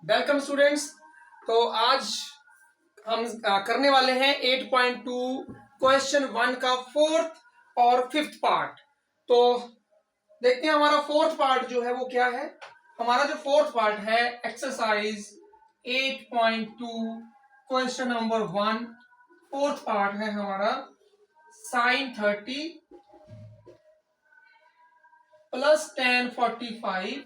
Welcome students. तो आज हम करने वाले हैं 8.2 क्वेश्चन 1 का फोर्थ और फिफ्थ पार्ट। तो देखते हैं हमारा फोर्थ पार्ट जो है वो क्या है। हमारा जो फोर्थ पार्ट है exercise 8.2 question number 1, fourth part है हमारा sin 30 plus tan 45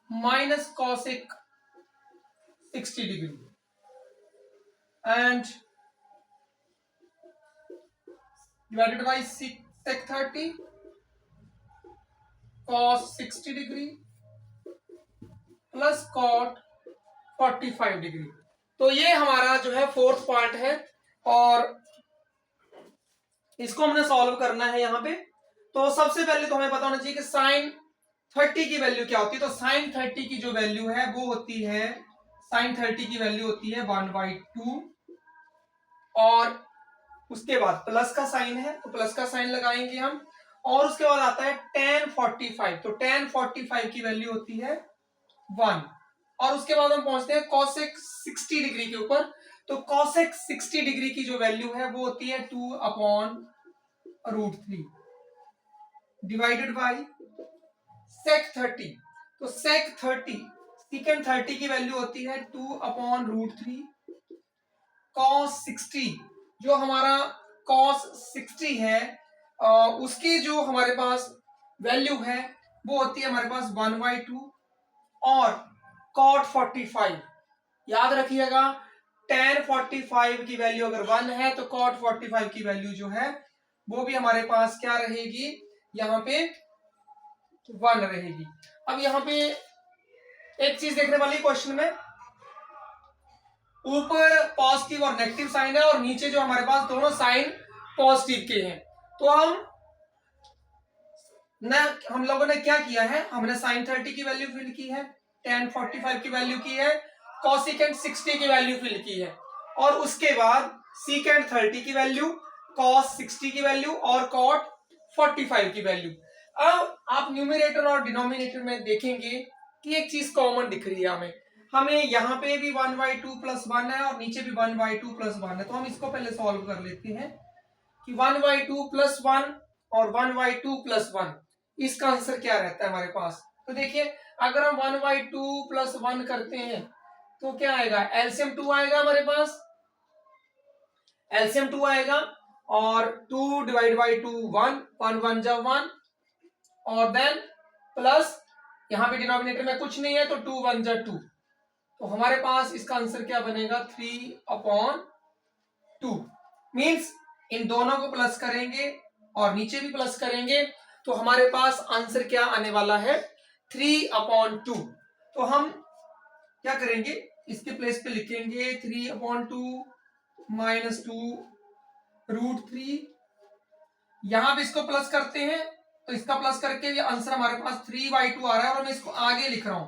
minus cosec 60 degree and divided by sec 30 cos 60 degree plus cot 45 degree. तो ये हमारा जो है फोर्थ पार्ट है और इसको हमने सॉल्व करना है यहाँ पे। तो सबसे पहले तो हमें पता होना चाहिए कि साइन 30 की वैल्यू क्या होती है। तो साइन 30 की जो वैल्यू है वो होती है, साइन 30 की वैल्यू होती है 1/2 और उसके बाद प्लस का साइन है तो प्लस का साइन लगाएंगे हम। और उसके बाद आता है tan 45, तो tan 45 की वैल्यू होती है 1 और उसके बाद हम पहुंचते हैं cosec 60 डिग्री के ऊपर। तो cosec 60 डिग्री की जो वैल्यू है वो होती है 2/√3 डिवाइडेड बाई sec 30। तो sec 30 secant 30 की वैल्यू होती है 2/√3 cos 60, जो हमारा cos 60 है उसकी जो हमारे पास वैल्यू है वो होती है हमारे पास 1/2 और cot 45 याद रखिएगा tan 45 की वैल्यू अगर 1 है तो cot 45 की वैल्यू जो है वो भी हमारे पास क्या रहेगी, यहाँ पे 1 रहेगी। अब यहाँ पे एक चीज देखने वाली क्वेश्चन में, ऊपर पॉजिटिव और नेगेटिव साइन है और नीचे जो हमारे पास दोनों साइन पॉजिटिव के हैं। तो हम लोगों ने क्या किया है, हमने साइन 30 की वैल्यू फिल की है, tan 45 की वैल्यू की है, cosecant 60 की वैल्यू फिल की है और उसके बाद secant 30 की वैल्यू, cos 60 की वैल्यू और cot 45 की वैल्यू। अब आप न्यूमरेटर और डिनोमिनेटर में देखेंगे कि एक चीज कॉमन दिख रही है हमें यहाँ पे भी 1/2 प्लस 1 है और नीचे भी 1/2 प्लस 1 है। तो हम इसको पहले सॉल्व कर लेते हैं कि 1/2 प्लस 1 और 1/2 प्लस 1, इसका आंसर क्या रहता है हमारे पास। तो देखिए अगर हम 1/2 प्लस 1 करते हैं तो क्या आएगा, एलसीएम 2 आएगा हमारे पास, एलसीएम 2 आएगा और 2 डिवाइड बाई 2 1, 1 1 जा 1 और देन प्लस यहां पे डिनोमिनेटर में कुछ नहीं है तो 2 1 जा 2। तो हमारे पास इसका आंसर क्या बनेगा 3/2। मींस इन दोनों को प्लस करेंगे और नीचे भी प्लस करेंगे तो हमारे पास आंसर क्या आने वाला है 3/2। तो हम क्या करेंगे, इसके प्लेस पे लिखेंगे 3/2 माइनस 2√3। यहां भी इसको प्लस करते हैं तो इसका प्लस करके ये आंसर हमारे पास 3/2 आ रहा है और मैं इसको आगे लिख रहा हूं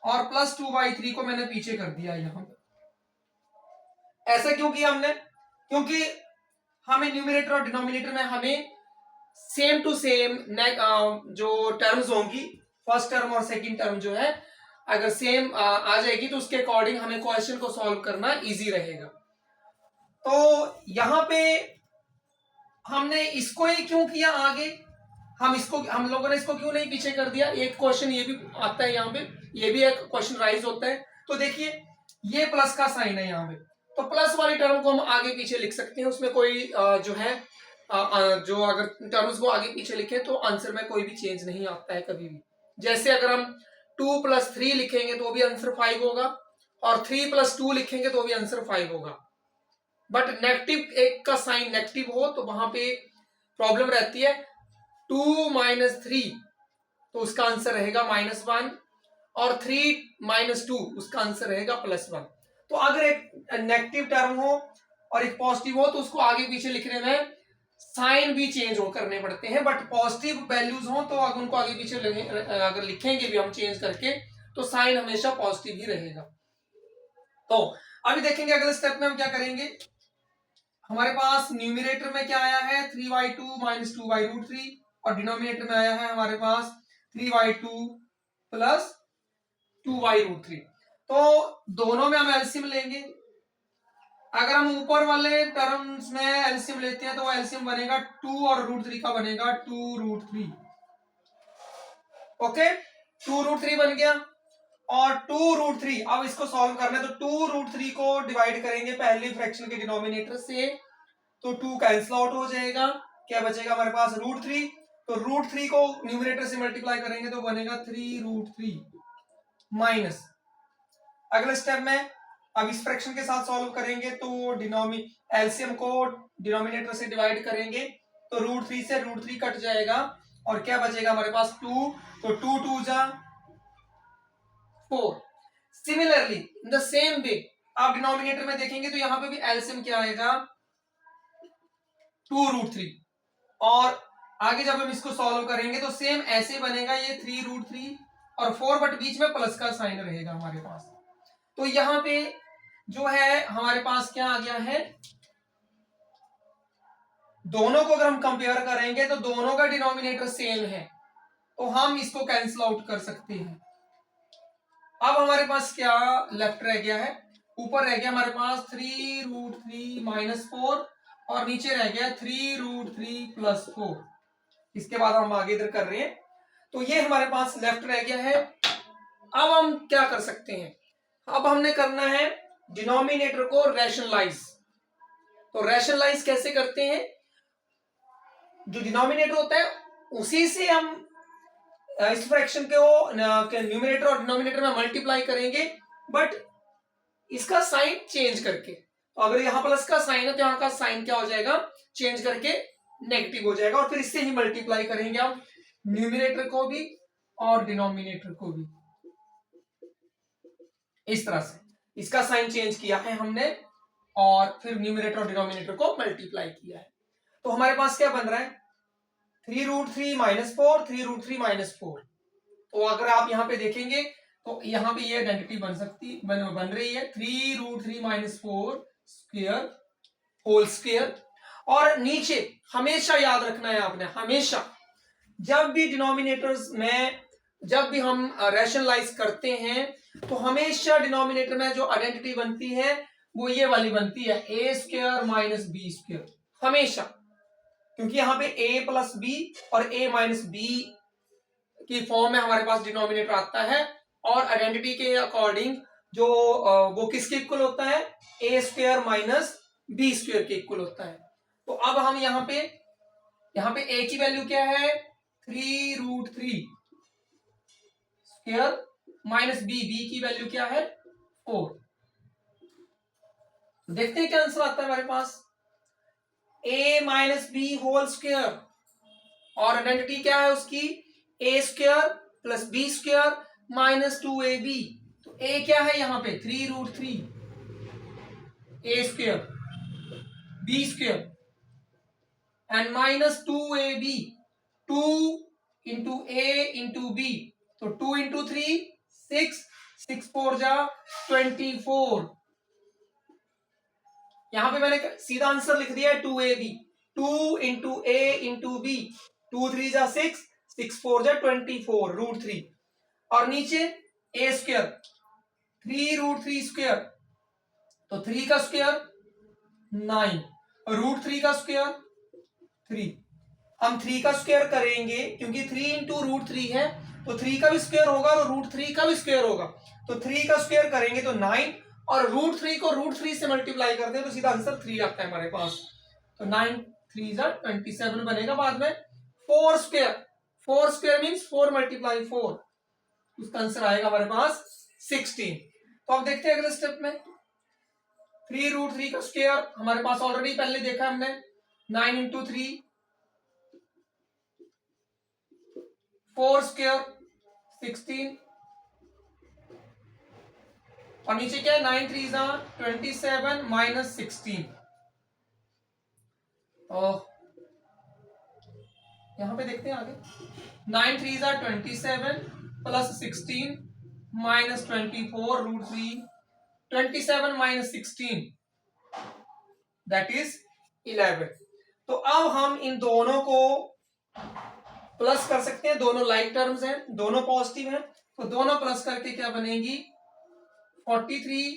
और प्लस 2/3 को मैंने पीछे कर दिया यहां पर। ऐसा क्यों किया हमने, क्योंकि हमें न्यूमरेटर और डिनोमिनेटर में हमें सेम टू सेम जो टर्म्स होंगी, फर्स्ट टर्म और सेकंड टर्म जो है अगर सेम आ जाएगी तो उसके अकॉर्डिंग हमें क्वेश्चन को सॉल्व करना इजी रहेगा। तो यहां पे हमने इसको ही क्यों किया आगे, हम लोगों ने इसको क्यों नहीं पीछे कर दिया। एक क्वेश्चन ये भी आता है यहाँ पे, ये भी एक क्वेश्चन राइज होता है। तो देखिए ये प्लस का साइन है यहाँ पे, तो प्लस वाली टर्म को हम आगे पीछे लिख सकते हैं, उसमें कोई जो है जो अगर टर्म्स को आगे पीछे लिखे तो आंसर में कोई भी चेंज नहीं आता है कभी भी। जैसे अगर हम 2 + 3 लिखेंगे तो भी आंसर 5 होगा और 3 + 2 लिखेंगे तो भी आंसर 5 होगा। बट नेगेटिव एक का साइन नेगेटिव हो तो वहां पे प्रॉब्लम रहती है। 2 - 3 तो उसका आंसर रहेगा -1 और 3 - 2 उसका आंसर रहेगा +1। तो अगर एक नेगेटिव टर्म हो और एक पॉजिटिव हो तो उसको आगे पीछे लिखने में साइन भी चेंज हो करने पड़ते हैं, बट पॉजिटिव वैल्यूज हो तो अगर उनको आगे पीछे अगर लिखेंगे भी हम चेंज करके तो साइन हमेशा पॉजिटिव ही रहेगा। तो अभी देखेंगे अगले स्टेप में हम क्या करेंगे। हमारे पास न्यूमरेटर में क्या आया है 3/2 - 2/√3 और डिनोमिनेटर में आया है हमारे पास 3/2 प्लस 2y√3। तो दोनों में हम एलसीएम लेंगे। अगर हम ऊपर वाले टर्म्स में एलसीएम लेते हैं तो वो एलसीएम बनेगा 2 और √3 का बनेगा 2√3। ओके, 2√3 बन गया। और 2√3 अब इसको सॉल्व करना है तो 2√3 को डिवाइड करेंगे पहली फ्रैक्शन के डिनोमिनेटर से, तो 2 कैंसिल आउट हो जाएगा। क्या बचेगा हमारे पास √3। तो √3 को न्यूमरेटर से मल्टीप्लाई करेंगे तो बनेगा 3√3 माइनस। अगले स्टेप में अब इस फ्रैक्शन के साथ सॉल्व करेंगे तो एलसीएम को डिनोमिनेटर से डिवाइड करेंगे तो √3 से √3 कट जाएगा और क्या बचेगा हमारे पास 2। तो 2 2 जा 4। Similarly in the same way आप डिनोमिनेटर में देखेंगे तो यहां पे भी एलसीएम क्या आएगा 2√3। और आगे जब हम इसको सॉल्व करेंगे तो सेम ऐसे बनेगा, ये 3√3 और 4, बट बीच में प्लस का साइन रहेगा हमारे पास। तो यहां पे जो है हमारे पास क्या आ गया है, दोनों को अगर हम कंपेयर करेंगे तो दोनों का डिनोमिनेटर सेम है तो हम इसको कैंसिल आउट कर सकते हैं। अब हमारे पास क्या लेफ्ट रह गया है, ऊपर रह गया हमारे पास 3√3 माइनस 4 और नीचे रह गया 3√3 प्लस 4। इसके बाद हम आगे इधर कर रहे हैं तो ये हमारे पास लेफ्ट रह गया है। अब हम क्या कर सकते हैं, अब हमने करना है डिनोमिनेटर को रैशनलाइज। तो रैशनलाइज कैसे करते हैं, जो डिनोमिनेटर होता है उसी से हम इस फ्रैक्शन को न्यूमरेटर और डिनोमिनेटर में मल्टीप्लाई करेंगे, बट इसका साइन चेंज करके। तो अगर यहां प्लस का साइन है तो यहां का साइन क्या हो जाएगा, चेंज करके नेगेटिव हो जाएगा और फिर इससे ही मल्टीप्लाई करेंगे हम न्यूमरेटर को भी और डिनोमिनेटर को भी। इस तरह से इसका साइन चेंज किया है हमने और फिर न्यूमरेटर और डिनोमिनेटर को मल्टीप्लाई किया है। तो हमारे पास क्या बन रहा है 3√3 माइनस 4, 3√3 माइनस 4। तो अगर आप यहां पे देखेंगे तो यहां पे ये आइडेंटिटी बन रही है 3√3 माइनस 4 स्क्वायर होल स्क्वायर। और नीचे हमेशा याद रखना है आपने, हमेशा जब भी डिनोमिनेटर्स में जब भी हम रैशनलाइज करते हैं तो हमेशा डिनोमिनेटर में जो आइडेंटिटी बनती है वो ये वाली बनती है ए स्क्वायर माइनस बी स्क्वायर, हमेशा। क्योंकि यहाँ पे a प्लस बी और a माइनस बी की फॉर्म में हमारे पास डिनोमिनेटर आता है और आइडेंटिटी के अकॉर्डिंग जो वो किसके इक्वल होता है, ए स्क्वायर माइनस बी स्क्वायर के इक्वल होता है। तो अब हम यहाँ पे a की वैल्यू क्या है 3√3 स्क्वायर माइनस b की वैल्यू क्या है 4। देखते हैं क्या आंसर आता है हमारे पास a minus B whole square और आइडेंटिटी क्या है उसकी A square plus B square minus 2ab। तो a क्या है यहाँ पे 3√3 a square b square and minus 2ab 2 into a into b। तो 2 इंटू 3 6 6 4 जा 24। यहां पे मैंने सीधा आंसर लिख दिया है 2ab 2 into a into b 2 3 जा 6 6 4 जा 24 √3 और नीचे a स्क्वायर 3√3 स्क्वायर तो 3 का स्क्वायर 9 √3 का स्क्वायर 3। हम 3 का स्क्वायर करेंगे क्योंकि 3 इंटू √3 है तो 3 का भी स्क्वायर होगा और √3 का भी स्क्वायर होगा। तो 3 का स्क्वायर करेंगे तो 9 और √3 को √3 से मल्टीप्लाई करते हैं तो सीधा आंसर 3 आता है हमारे पास। तो 9 3 जा 27 बनेगा। बाद में 4 स्क्वायर मीन्स 4 मल्टीप्लाई 4, उसका आंसर आएगा हमारे पास 16। तो अब देखते हैं अगले स्टेप में 3√3 का स्क्वायर हमारे पास ऑलरेडी पहले देखा हमने 9 इंटू 3 4 स्क्वायर 16 और नीचे क्या है 9 3 जा 27 माइनस 16। यहां पे देखते हैं आगे 9 3 जा 27 plus 16 minus 24 √3 27 minus 16 that is 11। तो अब हम इन दोनों को प्लस कर सकते हैं, दोनों लाइक टर्म्स हैं, दोनों पॉजिटिव हैं तो दोनों प्लस करके क्या बनेगी 43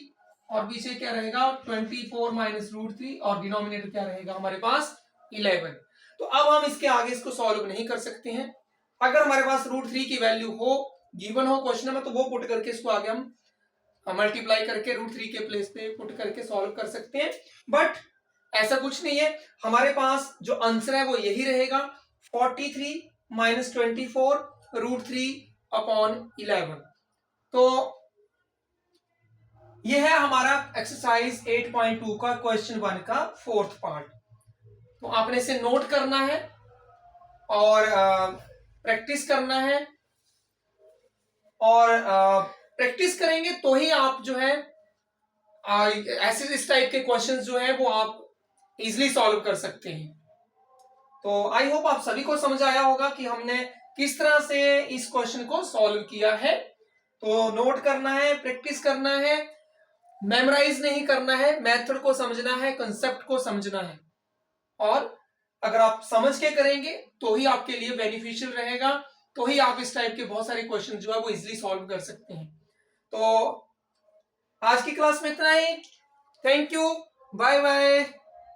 और पीछे क्या रहेगा 24 माइनस रूट 3 और डिनोमिनेटर क्या रहेगा हमारे पास 11। तो अब हम इसके आगे इसको सॉल्व नहीं कर सकते हैं। अगर हमारे पास रूट 3 की वैल्यू हो गिवन हो क्वेश्चन में तो वो पुट करके इसको आगे हम मल्टीप्लाई करके रूट 3 के प्लेस पे पुट करके सॉल्व कर सकते हैं। बट ऐसा कुछ नहीं है, हमारे पास जो आंसर है वो यही रहेगा 43 माइनस 24 रूट 3 अपॉन 11। तो ये है हमारा एक्सरसाइज 8.2 का क्वेश्चन 1 का फोर्थ पार्ट। तो आपने इसे नोट करना है और प्रैक्टिस करना है, और प्रैक्टिस करेंगे तो ही आप जो है ऐसे इस टाइप के क्वेश्चंस जो है वो आप इजीली सॉल्व कर सकते हैं। तो आई होप आप सभी को समझ आया होगा कि हमने किस तरह से इस क्वेश्चन को सॉल्व किया है। तो नोट करना है, प्रैक्टिस करना है, मेमोराइज नहीं करना है, मेथड को समझना है, कंसेप्ट को समझना है। और अगर आप समझ के करेंगे तो ही आपके लिए बेनिफिशियल रहेगा, तो ही आप इस टाइप के बहुत सारे क्वेश्चन जो है वो इजीली सॉल्व कर सकते हैं। तो आज की क्लास में इतना ही। Thank you, bye bye.